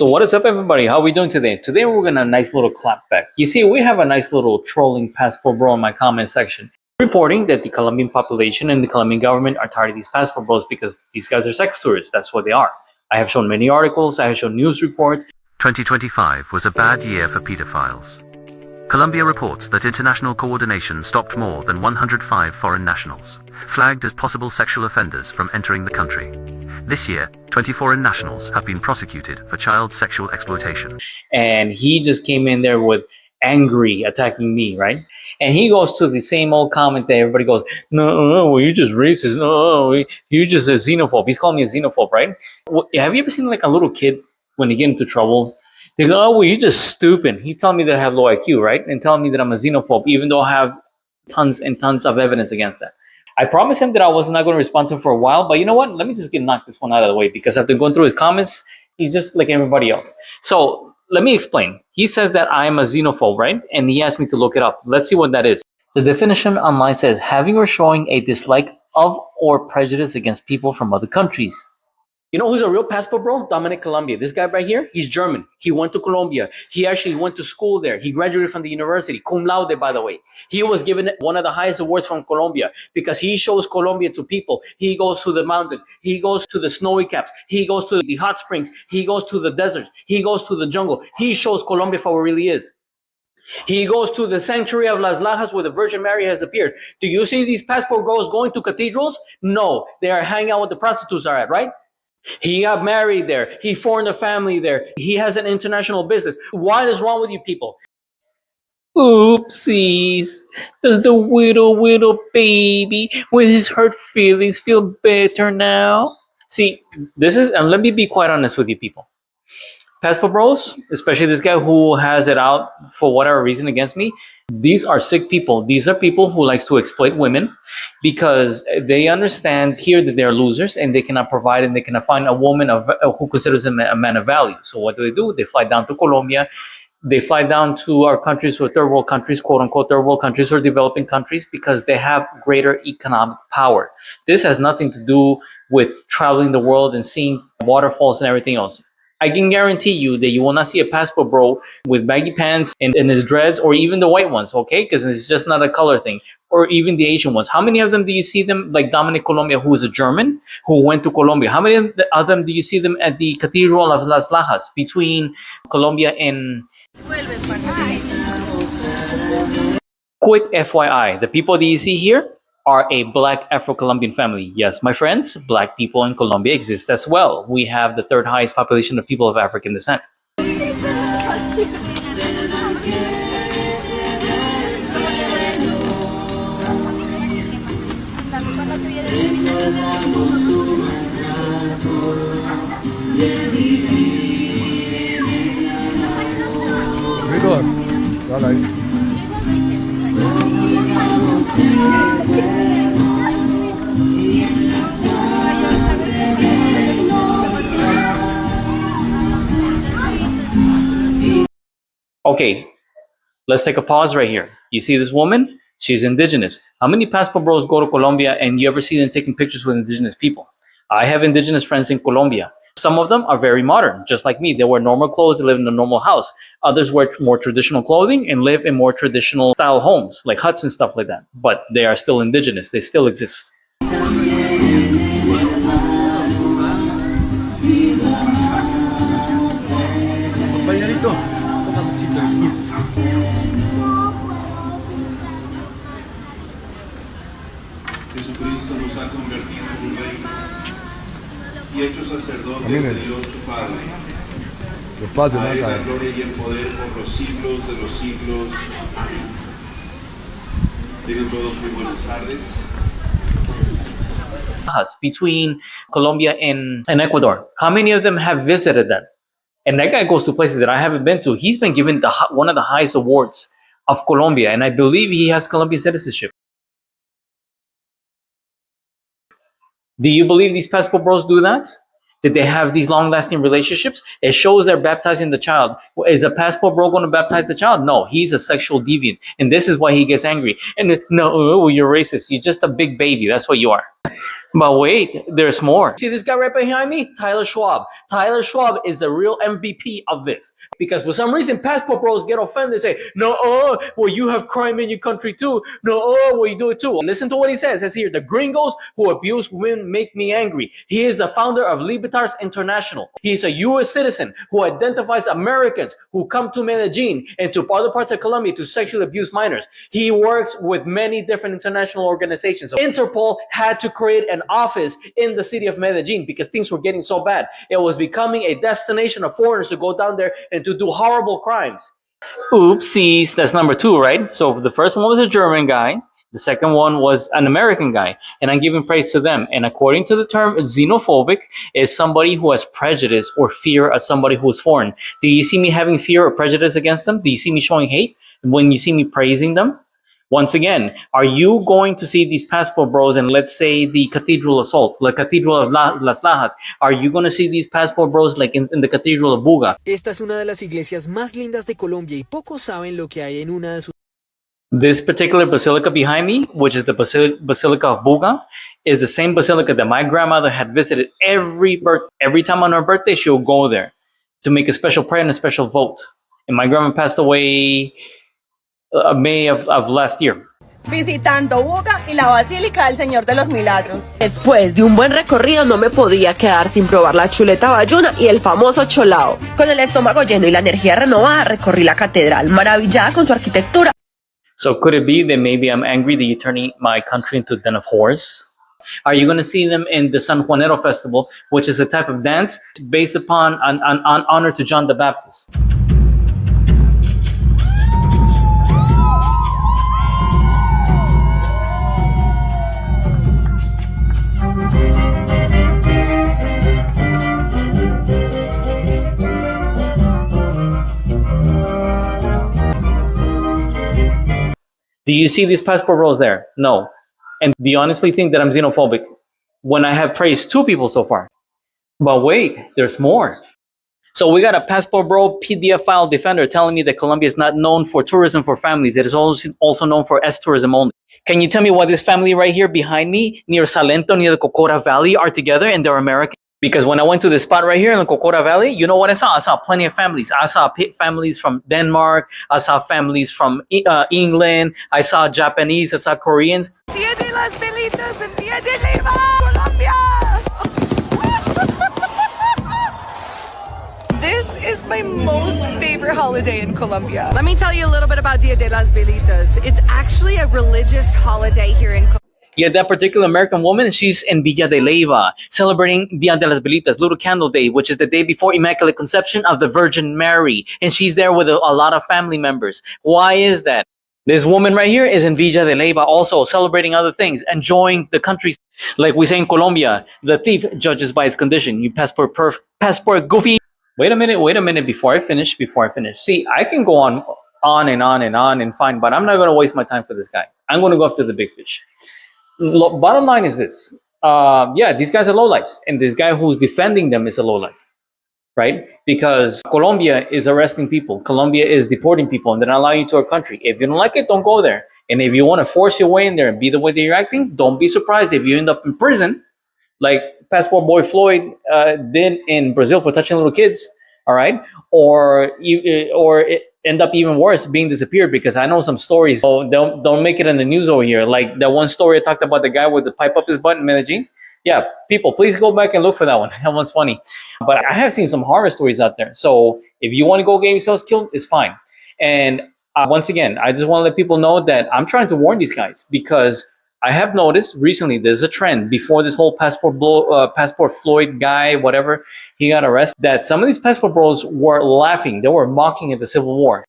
So what is up, everybody? How are we doing today? Today we're gonna nice little clap back. You see, we have a nice little trolling passport bro in my comment section, reporting that the Colombian population and the Colombian government are tired of these passport bros because these guys are sex tourists. That's what they are. I have shown many articles. I have shown news reports. 2025 was a bad year for pedophiles. Colombia reports that international coordination stopped more than 105 foreign nationals, flagged as possible sexual offenders from entering the country. This year, 20 foreign nationals have been prosecuted for child sexual exploitation. And he just came in there with angry attacking me, right? And he goes to the same old comment that everybody goes, no, you're just racist. No, you're just a xenophobe. He's calling me a xenophobe, right? Have you ever seen like a little kid when they get into trouble? They go, oh, well, you're just stupid. He's telling me that I have low IQ, right? And telling me that I'm a xenophobe, even though I have tons and tons of evidence against that. I promised him that I was not going to respond to him for a while, but you know what? Let me just knock this one out of the way, because after going through his comments, he's just like everybody else. So let me explain. He says that I'm a xenophobe, right? And he asked me to look it up. Let's see what that is. The definition online says having or showing a dislike of or prejudice against people from other countries. You know who's a real passport bro? Dominic Colombia. This guy right here, he's German. He went to Colombia. He actually went to school there. He graduated from the university, cum laude, by the way. He was given one of the highest awards from Colombia because he shows Colombia to people. He goes to the mountain. He goes to the snowy caps. He goes to the hot springs. He goes to the deserts. He goes to the jungle. He shows Colombia for what it really is. He goes to the sanctuary of Las Lajas where the Virgin Mary has appeared. Do you see these passport girls going to cathedrals? No, they are hanging out with the prostitutes are at, right? He got married there. He formed a family there. He has an international business. What is wrong with you people? Oopsies. Does the little baby with his hurt feelings feel better now? See, this is, and let me be quite honest with you people. Passport bros, especially this guy who has it out for whatever reason against me, these are sick people. These are people who likes to exploit women because they understand here that they're losers and they cannot provide and they cannot find a woman who considers them a man of value. So what do? They fly down to Colombia. They fly down to our countries, or third world countries, quote unquote, third world countries or developing countries, because they have greater economic power. This has nothing to do with traveling the world and seeing waterfalls and everything else. I can guarantee you that you will not see a passport bro with baggy pants and his dreads, or even the white ones, okay? Because it's just not a color thing. Or even the Asian ones. How many of them do you see them, like Dominic Colombia, who is a German, who went to Colombia? How many of them do you see them at the Cathedral of Las Lajas between Colombia and... Quick FYI, the people that you see here are a black Afro-Colombian family. Yes, my friends, black people in Colombia exist as well. We have the third highest population of people of African descent. Okay, let's take a pause right here. You see this woman? She's indigenous. How many passport bros go to Colombia and you ever see them taking pictures with indigenous people? I have indigenous friends in Colombia. Some of them are very modern, just like me. They wear normal clothes, they live in a normal house. Others wear more traditional clothing and live in more traditional style homes, like huts and stuff like that. But they are still indigenous. They still exist. Jesucristo nos ha convertido en un reino y hecho sacerdotes de Dios su Padre. A Él la gloria y el poder por los siglos de los siglos. Tienen todos muy buenas tardes. Between Colombia and Ecuador. How many of them have visited that? And that guy goes to places that I haven't been to. He's been given one of the highest awards of Colombia, and I believe he has Colombian citizenship. Do you believe these passport bros do that? Did they have these long-lasting relationships? It shows they're baptizing the child. Is a passport bro going to baptize the child? No, he's a sexual deviant. And this is why he gets angry. And no, you're racist. You're just a big baby. That's what you are. But wait, there's more. See this guy right behind me? Tyler Schwab. Tyler Schwab is the real MVP of this. Because for some reason, passport bros get offended and say, no, well, you have crime in your country too. No, well, you do it too. Listen to what he says. It says here, the gringos who abuse women make me angry. He is the founder of Libertars International. He is a U.S. citizen who identifies Americans who come to Medellin and to other parts of Colombia to sexually abuse minors. He works with many different international organizations. So Interpol had to create an office in the city of Medellin because things were getting so bad. It was becoming a destination of foreigners to go down there and to do horrible crimes. Oopsies, that's number two, right? So the first one was a German guy. The second one was an American guy, and I'm giving praise to them. And according to the term, xenophobic is somebody who has prejudice or fear of somebody who is foreign. Do you see me having fear or prejudice against them? Do you see me showing hate when you see me praising them? Once again, are you going to see these passport bros and let's say the Cathedral assault, the Cathedral of Las Lajas? Are you going to see these passport bros like in the Cathedral of Buga? Esta es una de las iglesias más lindas de Colombia y pocos saben lo que hay en una de sus... This particular basilica behind me, which is the Basilica of Buga, is the same basilica that my grandmother had visited every time on her birthday. She'll go there to make a special prayer and a special vote. And my grandma passed away May of last year. Visitando Buga y la Basílica del Señor de los Milagros. Después de un buen recorrido no me podía quedar sin probar la chuleta bayuna y el famoso cholao. Con el estómago lleno y la energía renovada recorrí la catedral, maravillada con su arquitectura. So could it be that maybe I'm angry that you're turning my country into a den of whores? Are you going to see them in the San Juanero Festival, which is a type of dance based upon an honor to John the Baptist? Do you see these passport bros there? No. And do you honestly think that I'm xenophobic when I have praised two people so far? But wait, there's more. So we got a passport bro PDF file defender telling me that Colombia is not known for tourism for families. It is also known for S-tourism only. Can you tell me why this family right here behind me, near Salento, near the Cocora Valley, are together and they're American? Because when I went to this spot right here in the Cocora Valley, you know what I saw? I saw plenty of families. I saw families from Denmark. I saw families from England. I saw Japanese. I saw Koreans. Dia de las Velitas and Dia de Leyva, Colombia! This is my most favorite holiday in Colombia. Let me tell you a little bit about Dia de las Velitas. It's actually a religious holiday here in Colombia. Yeah, that particular American woman, she's in Villa de Leyva, celebrating Dia de las Velitas, Little Candle Day, which is the day before Immaculate Conception of the Virgin Mary. And she's there with a lot of family members. Why is that? This woman right here is in Villa de Leyva also celebrating other things, enjoying the country. Like we say in Colombia, the thief judges by his condition. You passport goofy. Wait a minute before I finish. See, I can go on and on and fine, but I'm not going to waste my time for this guy. I'm going to go after the big fish. Bottom line is this. Yeah, these guys are lowlifes, and this guy who's defending them is a lowlife, right? Because Colombia is arresting people. Colombia is deporting people, and they're not allowing you to our country. If you don't like it, don't go there. And if you want to force your way in there and be the way that you're acting, don't be surprised if you end up in prison, like Passport Boy Floyd did in Brazil for touching little kids, all right? Or it end up even worse, being disappeared, because I know some stories. So don't make it in the news over here. Like that one story I talked about, the guy with the pipe up his butt in Medellin. Yeah, people, please go back and look for that one. That one's funny. But I have seen some horror stories out there. So if you want to go get yourselves killed, it's fine. And once again, I just want to let people know that I'm trying to warn these guys, because I have noticed recently there's a trend before this whole Passport Floyd guy, whatever, he got arrested, that some of these passport bros were laughing. They were mocking at the Civil War.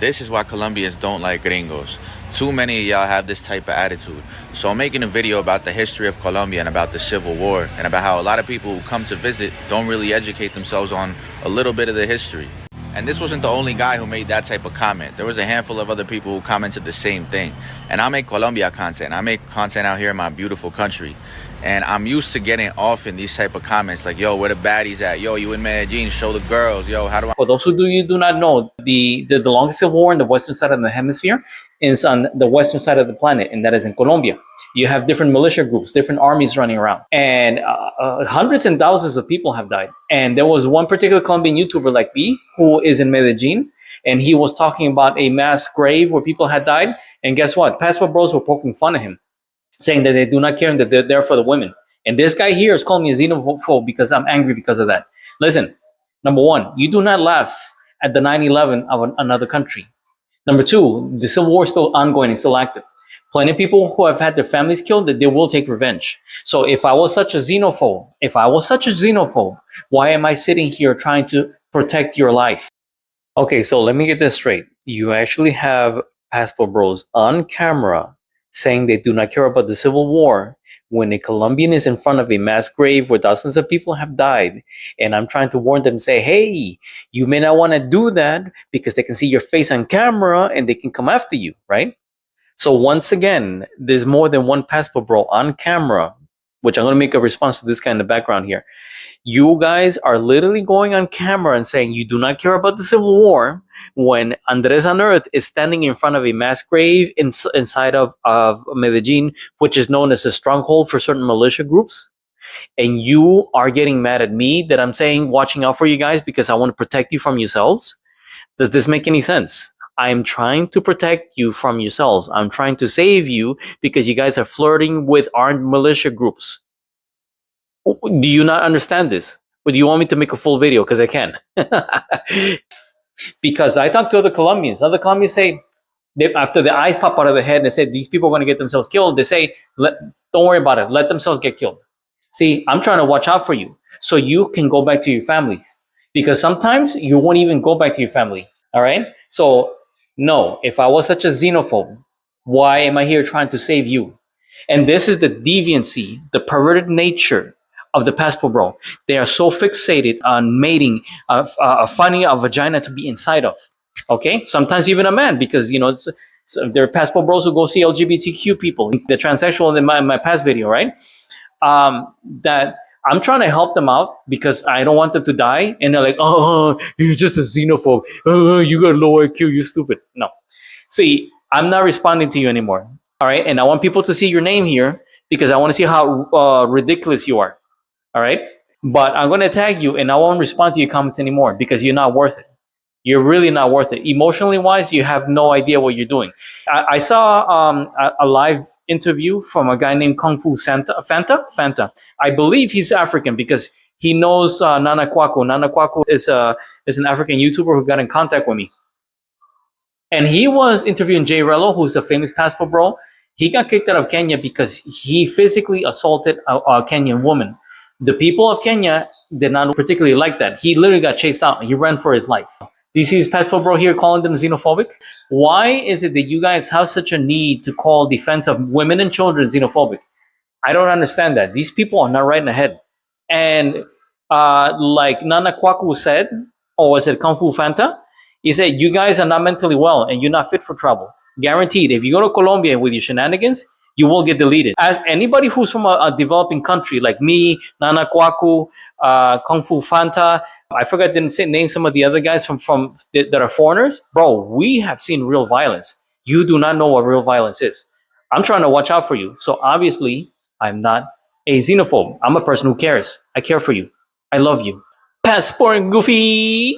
This is why Colombians don't like gringos. Too many of y'all have this type of attitude. So I'm making a video about the history of Colombia and about the Civil War and about how a lot of people who come to visit don't really educate themselves on a little bit of the history. And this wasn't the only guy who made that type of comment. There was a handful of other people who commented the same thing. And I make Colombia content. I make content out here in my beautiful country. And I'm used to getting often these type of comments like, yo, where the baddies at? Yo, you in Medellin, show the girls. Yo, how do I? For those who do not know, the longest civil war in the western side of the hemisphere is on the western side of the planet, and that is in Colombia. You have different militia groups, different armies running around, and hundreds and thousands of people have died. And there was one particular Colombian YouTuber like me who is in Medellin, and he was talking about a mass grave where people had died. And guess what? Passport bros were poking fun at him, saying that they do not care and that they're there for the women. And this guy here is calling me a xenophobe because I'm angry because of that. Listen, number one, you do not laugh at the 9/11 of another country. Number two, the civil war is still ongoing and still active. Plenty of people who have had their families killed, that they will take revenge. So if I was such a xenophobe, why am I sitting here trying to protect your life? Okay, so let me get this straight. You actually have Passport Bros on camera saying they do not care about the Civil War when a Colombian is in front of a mass grave where thousands of people have died. And I'm trying to warn them, say, hey, you may not want to do that because they can see your face on camera and they can come after you, right? So once again, there's more than one Passport Bro on camera, which I'm going to make a response to this guy in the background here. You guys are literally going on camera and saying you do not care about the Civil War when Andres on Earth is standing in front of a mass grave inside of Medellin, which is known as a stronghold for certain militia groups. And you are getting mad at me that I'm saying watching out for you guys because I want to protect you from yourselves. Does this make any sense? I'm trying to protect you from yourselves. I'm trying to save you because you guys are flirting with armed militia groups. Do you not understand this? Or do you want me to make a full video? Because I can. Because I talk to other Colombians. Other Colombians say, after the eyes pop out of the head and they say, these people are going to get themselves killed, they say, don't worry about it. Let themselves get killed. See, I'm trying to watch out for you so you can go back to your families. Because sometimes you won't even go back to your family. All right? So, no, if I was such a xenophobe, why am I here trying to save you? And this is the deviancy, the perverted nature of the Passport Bro. They are so fixated on mating, finding a vagina to be inside of. Okay, sometimes even a man, because there are Passport Bros who go see LGBTQ people, the transsexual in my past video, right? That I'm trying to help them out because I don't want them to die, and they're like, "Oh, you're just a xenophobe. Oh, you got low IQ. You stupid." No, see, I'm not responding to you anymore. All right, and I want people to see your name here because I want to see how ridiculous you are. All right. But I'm going to tag you and I won't respond to your comments anymore because you're not worth it. You're really not worth it. Emotionally wise, you have no idea what you're doing. I saw a live interview from a guy named Kung Fu Fanta. I believe he's African because he knows Nana Kwaku. Nana Kwaku is an African YouTuber who got in contact with me. And he was interviewing Jay Rello, who's a famous Passport Bro. He got kicked out of Kenya because he physically assaulted a Kenyan woman. The people of Kenya did not particularly like that. He literally got chased out and he ran for his life. Do you see his Passport Bro here calling them xenophobic? Why is it that you guys have such a need to call defense of women and children xenophobic? I don't understand that. These people are not right in the head. And like Nana Kwaku said, or was it Kung Fu Fanta? He said, you guys are not mentally well and you're not fit for trouble. Guaranteed. If you go to Colombia with your shenanigans, you will get deleted. As anybody who's from a developing country like me, Nana Kwaku, Kung Fu Fanta, I forgot didn't name some of the other guys from that are foreigners. Bro, we have seen real violence. You do not know what real violence is. I'm trying to watch out for you. So obviously, I'm not a xenophobe. I'm a person who cares. I care for you. I love you. Passport Goofy.